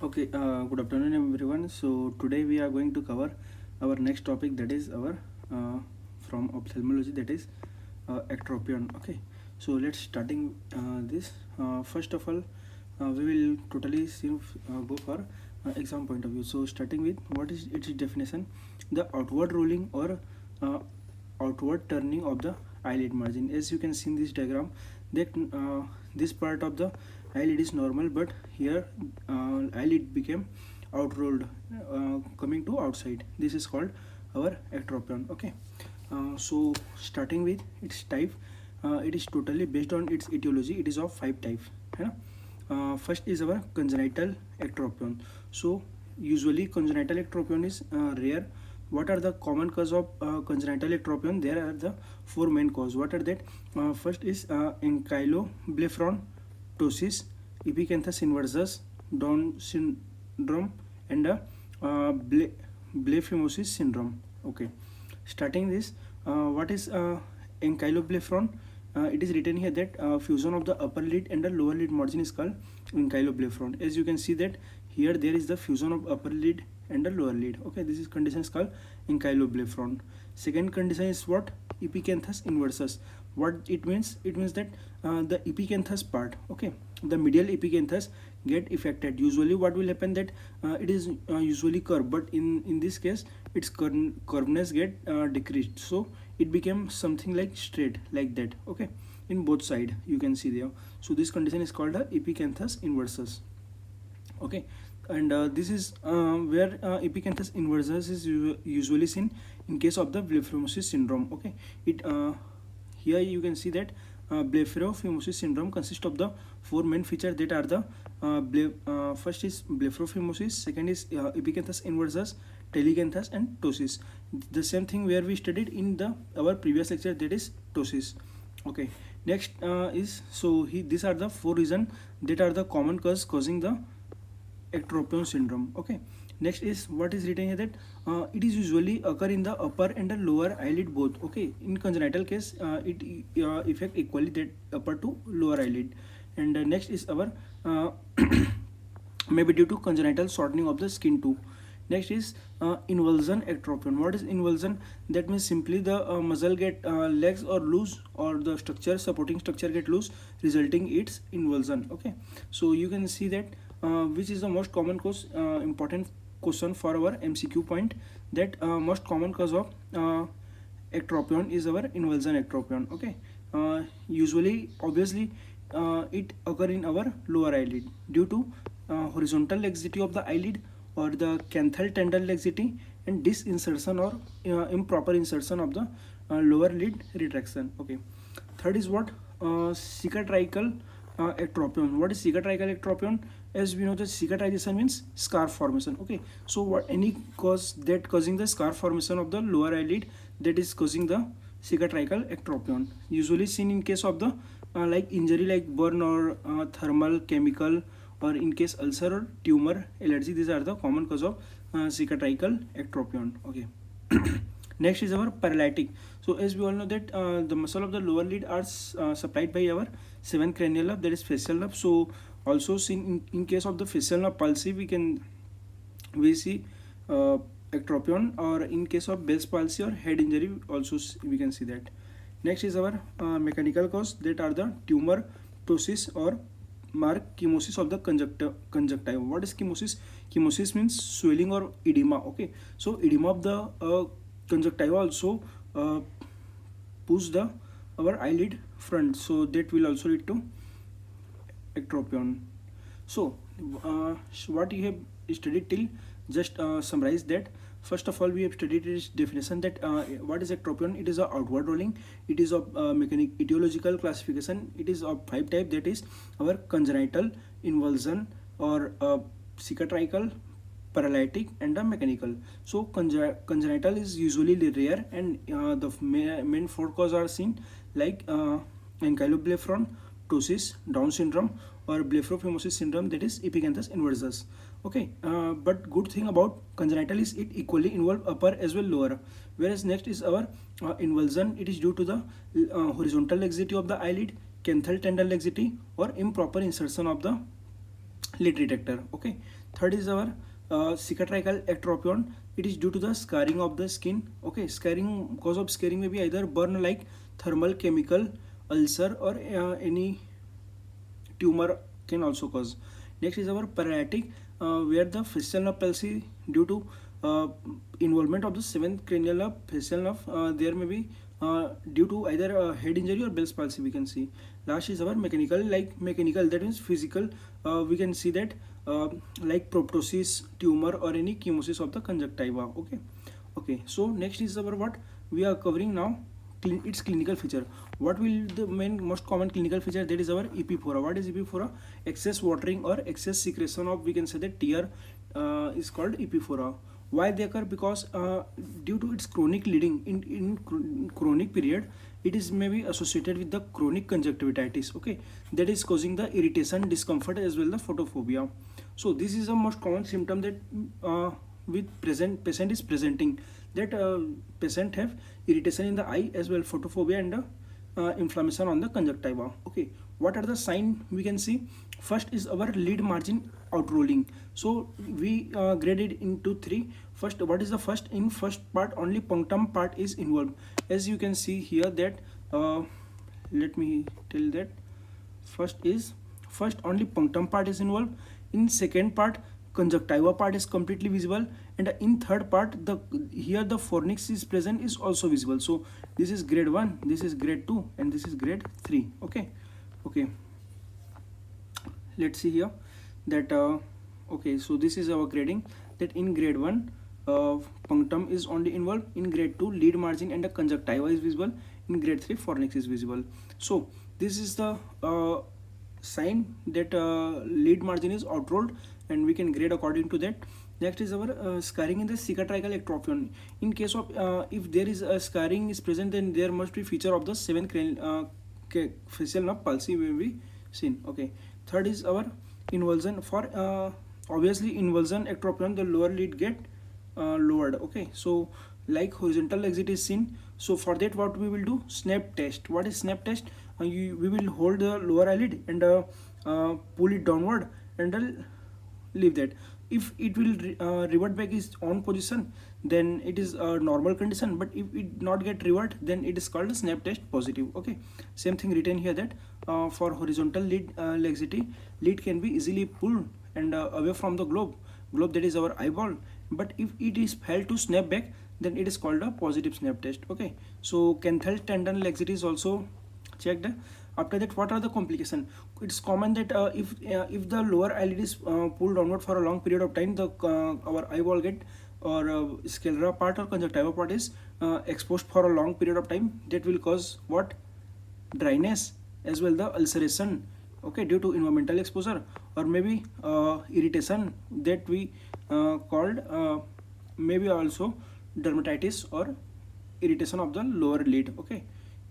Okay, good afternoon everyone. So today we are going to cover our next topic, that is our from ophthalmology, that is ectropion. Okay, so let's starting this. First of all, we will totally see, go for exam point of view. So starting with what is its definition: the outward rolling or uh, outward turning of the eyelid margin. As you can see in this diagram, that this part of the eyelid is normal, but here eyelid became outrolled, coming to outside. This is called our ectropion. Okay, so starting with its type, it is totally based on its etiology. It is of 5 types. है ना? First is our congenital ectropion. So usually congenital ectropion is rare. What are the common cause of congenital ectropion? There are the 4 main cause. What are that? First is ankyloblepharontosis, epicanthus inversus, Down syndrome, and blepharomosis syndrome. Okay, starting this, what is ankyloblepharon? It is written here that fusion of the upper lid and the lower lid margin is called ankyloblepharon. As you can see that here there is the fusion of upper lid and the lower lid. Okay, this is condition is called ankyloblepharon. Second condition is what? Epicanthus inversus. What it means? It means that the epicanthus part, okay, the medial epicanthus get affected. Usually what will happen that it is usually curved, but in this case its curveness get decreased, so it became something like straight, like that. Okay, in both side you can see there. So this condition is called a epicanthus inversus. Okay, and this is where epicanthus inversus is usually seen in case of the blepharomosis syndrome. Okay, it here you can see that blepharophimosis syndrome consists of the 4 main features, that are the first is blepharophimosis, second is epicanthus inversus, telecanthus, and ptosis. The same thing where we studied in the our previous lecture, that is ptosis. Okay, next is, so these are the 4 reasons that are the common cause causing the ectropion syndrome. Okay, next is what is written here, that it is usually occur in the upper and the lower eyelid both. Okay, in congenital case it affect equally that upper to lower eyelid. And next is our maybe due to congenital shortening of the skin too. Next is inversion ectropion. What is inversion? That means simply the muscle get legs or loose, or the structure, supporting structure get loose, resulting its inversion. Okay, so you can see that which is the most common cause, important question for our MCQ point, that most common cause of ectropion is our inversion ectropion. Okay, usually obviously it occur in our lower eyelid due to horizontal laxity of the eyelid, or the canthal tendon laxity, and disinsertion or improper insertion of the lower lid retraction. Okay, third is what? Cicatricial ectropion. What is cicatricial ectropion? As we know that cicatrization means scar formation. Okay, so what any cause that causing the scar formation of the lower eyelid, that is causing the cicatricial ectropion, usually seen in case of the like injury like burn or thermal, chemical, or in case ulcer or tumor allergy. These are the common cause of cicatricial ectropion. Okay. Next is our paralytic. So as we all know that the muscle of the lower lid are supplied by our 7th cranial nerve, that is facial nerve. So also seen in case of the facial nerve palsy, we see ectropion, or in case of Bell's palsy or head injury also we can see that. Next is our mechanical cause, that are the tumor, ptosis, or mark chemosis of the conjunctiva. What is chemosis? Chemosis means swelling or edema. Okay, so edema of the conjunctiva also push the our eyelid front, so that will also lead to ectropion. So what you have studied till, just summarize that. First of all, we have studied its definition, that what is ectropion? It is a outward rolling. It is of etiological classification. It is of 5 types, that is our congenital, inversion, or cicatricial, paralytic, and the mechanical. So congenital is usually rare, and the main 4 causes are seen, like ankyloblepharon, ptosis, Down syndrome, or blepharophimosis syndrome, that is epicanthus inversus. Okay, but good thing about congenital is it equally involve upper as well lower. Whereas next is our inversion. It is due to the horizontal laxity of the eyelid, canthal tendon laxity, or improper insertion of the lid detector. Okay, third is our cicatricial ectropion. It is due to the scarring of the skin. Okay, scarring, cause of scarring may be either burn like thermal, chemical, ulcer, or any tumor can also cause. Next is our paralytic, where the facial nerve palsy due to involvement of the seventh cranial nerve, facial nerve. There may be due to either head injury or Bell's palsy. We can see. Last is our mechanical, like mechanical, that means physical. We can see that like proptosis, tumor, or any chemosis of the conjunctiva. Okay, okay. So next is our what we are covering now, its clinical feature. What will the main most common clinical feature? That is our epiphora. What is epiphora? Excess watering or excess secretion of, we can say, that tear is called epiphora. Why they occur? Because due to its chronic bleeding in chronic period, it is maybe associated with the chronic conjunctivitis. Okay, that is causing the irritation, discomfort, as well the photophobia. So this is the most common symptom that with present patient is presenting, that patient have irritation in the eye as well, photophobia, and inflammation on the conjunctiva. Okay, what are the sign we can see? First is our lid margin outrolling. So we graded into three. First, what is the first? In first part only punctum part is involved, as you can see here that let me tell that first only punctum part is involved. In second part, conjunctiva part is completely visible, and in third part, the here the fornix is present is also visible. So this is grade 1, this is grade 2, and this is grade 3. Okay, okay, let's see here that okay, so this is our grading, that in grade 1 punctum is only involved, in grade 2 lid margin and the conjunctiva is visible, in grade 3 fornix is visible. So this is the sign that lid margin is outrolled, and we can grade according to that. Next is our scarring in the cicatricial ectropion. In case of if there is a scarring is present, then there must be feature of the seventh facial nerve palsy will be seen. Okay, third is our involution. For obviously involution ectropion, the lower lid get lowered. Okay, so like horizontal exit is seen. So for that, what we will do? Snap test. What is snap test? We will hold the lower eyelid and pull it downward and leave that. If it will revert back its own position, then it is a normal condition, but if it not get revert, then it is called a snap test positive. Okay, same thing written here, that for horizontal lid laxity, lid can be easily pulled and away from the globe, that is our eyeball, but if it is failed to snap back, then it is called a positive snap test. Okay, so canthal tendon laxity is also checked. After that, what are the complications? It's common that if the lower eyelid is pulled downward for a long period of time, the our eyeball get or sclera part or conjunctiva part is exposed for a long period of time. That will cause what? Dryness, as well the ulceration. Okay, due to environmental exposure, or maybe irritation, that we called maybe also dermatitis or irritation of the lower lid. Okay,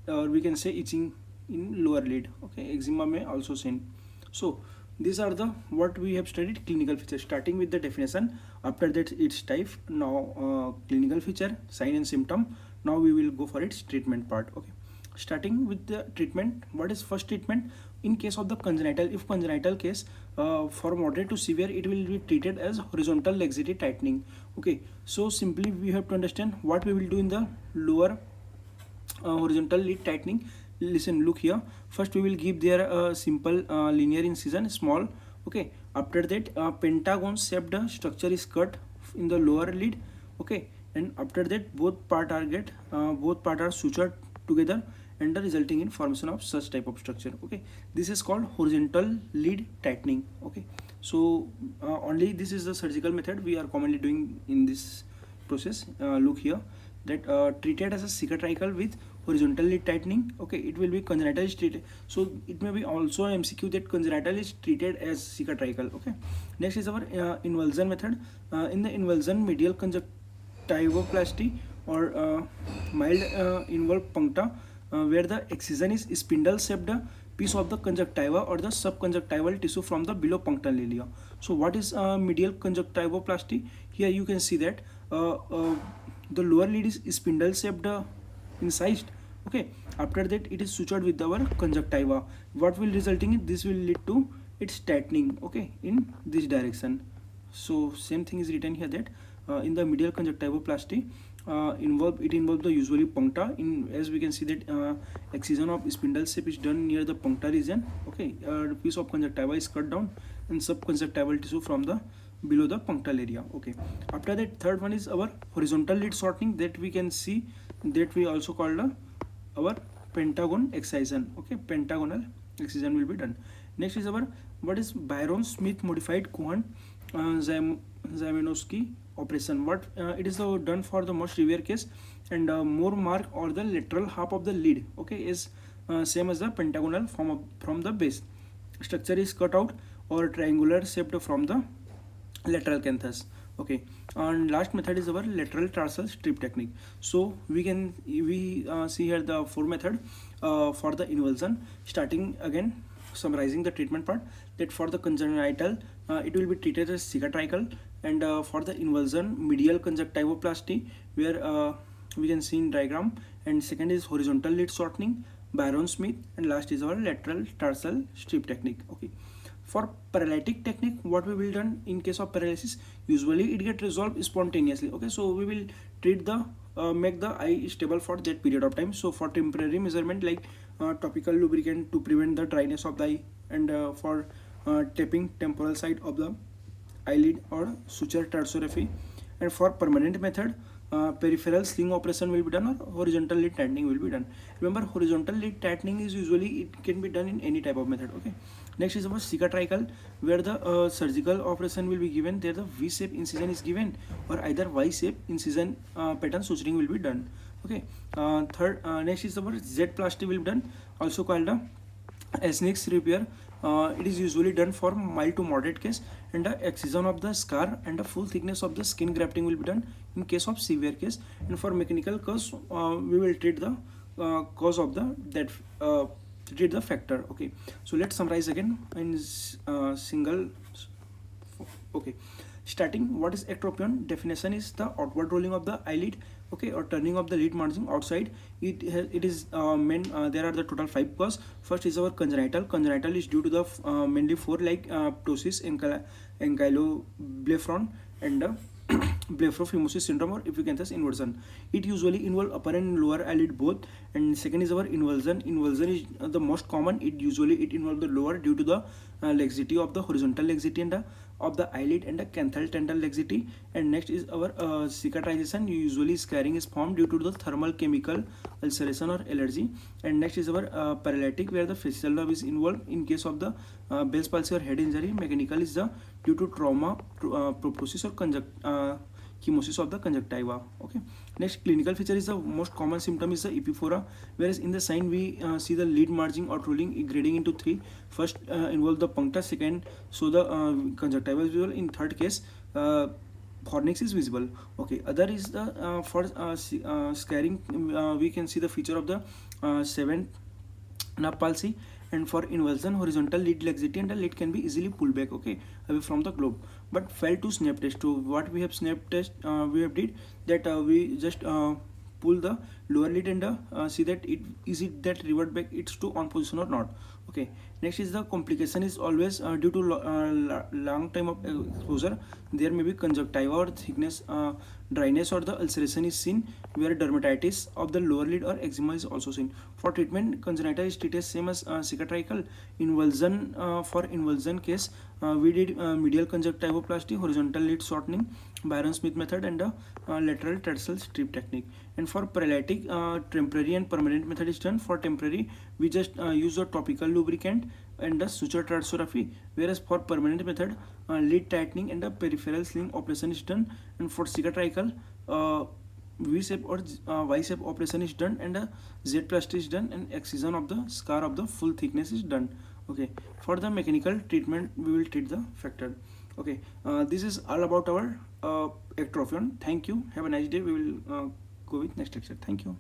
or we can say itching in lower lid. Okay, eczema may also seen. So these are the what we have studied clinical features, starting with the definition. After that, its type. Now clinical feature, sign and symptom. Now we will go for its treatment part. Okay, starting with the treatment. What is first treatment? In case of the congenital, if congenital case, for moderate to severe, it will be treated as horizontal laxity tightening. Okay, so simply we have to understand what we will do in the lower horizontal lid tightening. Listen, look here. First we will give there a simple linear incision, small. Okay, after that pentagon shaped structure is cut in the lower lid. Okay, and after that both part are sutured together, and resulting in formation of such type of structure. Okay, this is called horizontal lid tightening. Okay, so only this is the surgical method we are commonly doing in this process. Look here, that treated as a cicatricial with horizontal lid tightening. Okay, it will be congenital is treated. So it may be also MCQ that congenital is treated as cicatricial. Okay, next is our involution method. In the involution, medial conjunctivoplasty or mild involved puncta, where the excision is spindle shaped piece of the conjunctiva or the subconjunctival tissue from the below punctal lilia. So what is medial conjunctivoplasty? Here you can see that the lower lid is spindle shaped incised. Okay, after that it is sutured with our conjunctiva. What will resulting in this will lead to it's tightening, okay, in this direction. So same thing is written here that in the medial conjunctivoplasty involve the usually puncta. In as we can see that excision of spindle shape is done near the puncta region, okay. The piece of conjunctiva is cut down and subconjunctival tissue from the below the punctal area, okay. After that, third one is our horizontal lid shortening, that we can see, that we also call the our pentagon excision, okay. Pentagonal excision will be done. Next is our what is Byron Smith modified Cohen Zamenowski operation. What it is done for the most severe case, and more mark or the lateral half of the lid, okay, is same as the pentagonal from the base. Structure is cut out or triangular shaped from the lateral canthus, okay. And last method is our lateral tarsal strip technique. So we see here the four method for the inversion. Starting again, summarizing the treatment part, that for the congenital it will be treated as cicatricial, and for the inversion, medial conjunctivoplasty, where we can see in diagram, and second is horizontal lid shortening, Byron Smith, and last is our lateral tarsal strip technique, okay. For paralytic technique, what we will done in case of paralysis, usually it get resolved spontaneously, okay. So we will treat the make the eye stable for that period of time. So for temporary measurement, like topical lubricant to prevent the dryness of the eye, and for tapping temporal side of the eyelid or suture tarsorrhaphy. And for permanent method, peripheral sling operation will be done, or horizontal lid tightening will be done. Remember, horizontal lid tightening is usually, it can be done in any type of method, okay. Next is our cicatricial, where the surgical operation will be given. There the V-shape incision is given, or either Y-shape incision pattern suturing will be done, okay. Next is our Z-plasty will be done, also called the Esnick's repair. It is usually done for mild to moderate case, and the excision of the scar and the full thickness of the skin grafting will be done in case of severe case. And for mechanical cause, we will treat the cause of treat the factor, okay. So let's summarize again in single, okay. Starting, what is ectropion? Definition is the outward rolling of the eyelid, okay, or turning of the lid margin outside. It is there are the total 5 causes. First is our congenital. Congenital is due to the mainly 4, like ptosis, ankyloblepharon, and blepharophimosis syndrome, or epicantthus inversion. It usually involve upper and lower eyelid both. And second is our inversion. Inversion is the most common. It involves the lower due to the laxity of the horizontal laxity and of the eyelid and the canthal tendon laxity. And next is our cicatrization. Usually scarring is formed due to the thermal chemical ulceration or allergy. And next is our paralytic, where the facial nerve is involved in case of the Bell's palsy or head injury. Mechanical is the due to trauma, proptosis, or chemosis of the conjunctiva, okay. Next, clinical feature is the most common symptom is the epiphora, whereas in the sign we see the lid margin or rolling grading into 3. First involve the puncta, second so the conjunctiva is visible, in third case fornix is visible, okay. Other is the for scarring, we can see the feature of the 7th nerve palsy. And for inversion, horizontal lid laxity, and the lid can be easily pulled back, okay, away from the globe. But fail to snap test. So what we have snap test, we have did that we just pull the lower lid and see that is it that revert back it's to on position or not, okay. Next is the complication is always due to long time of exposure. There may be conjunctiva or thickness, dryness, or the ulceration is seen, where dermatitis of the lower lid or eczema is also seen. For treatment, congenital is treated same as cicatricial. Inversion, for inversion case, we did medial conjunctivoplasty, horizontal lid shortening, Byron Smith method, and lateral tarsal strip technique. And for paralytic, temporary and permanent method is done. For temporary, we just use a topical lubricant and the suture tarsorrhaphy, whereas for permanent method, lid tightening and the peripheral sling operation is done. And for cicatricial, V-shape or Y-shape operation is done, and Z-plasty is done, and excision of the scar of the full thickness is done, okay. For the mechanical treatment, we will treat the factor, okay. This is all about our ectropion. Thank you. Have a nice day. We will go with next lecture. Thank you.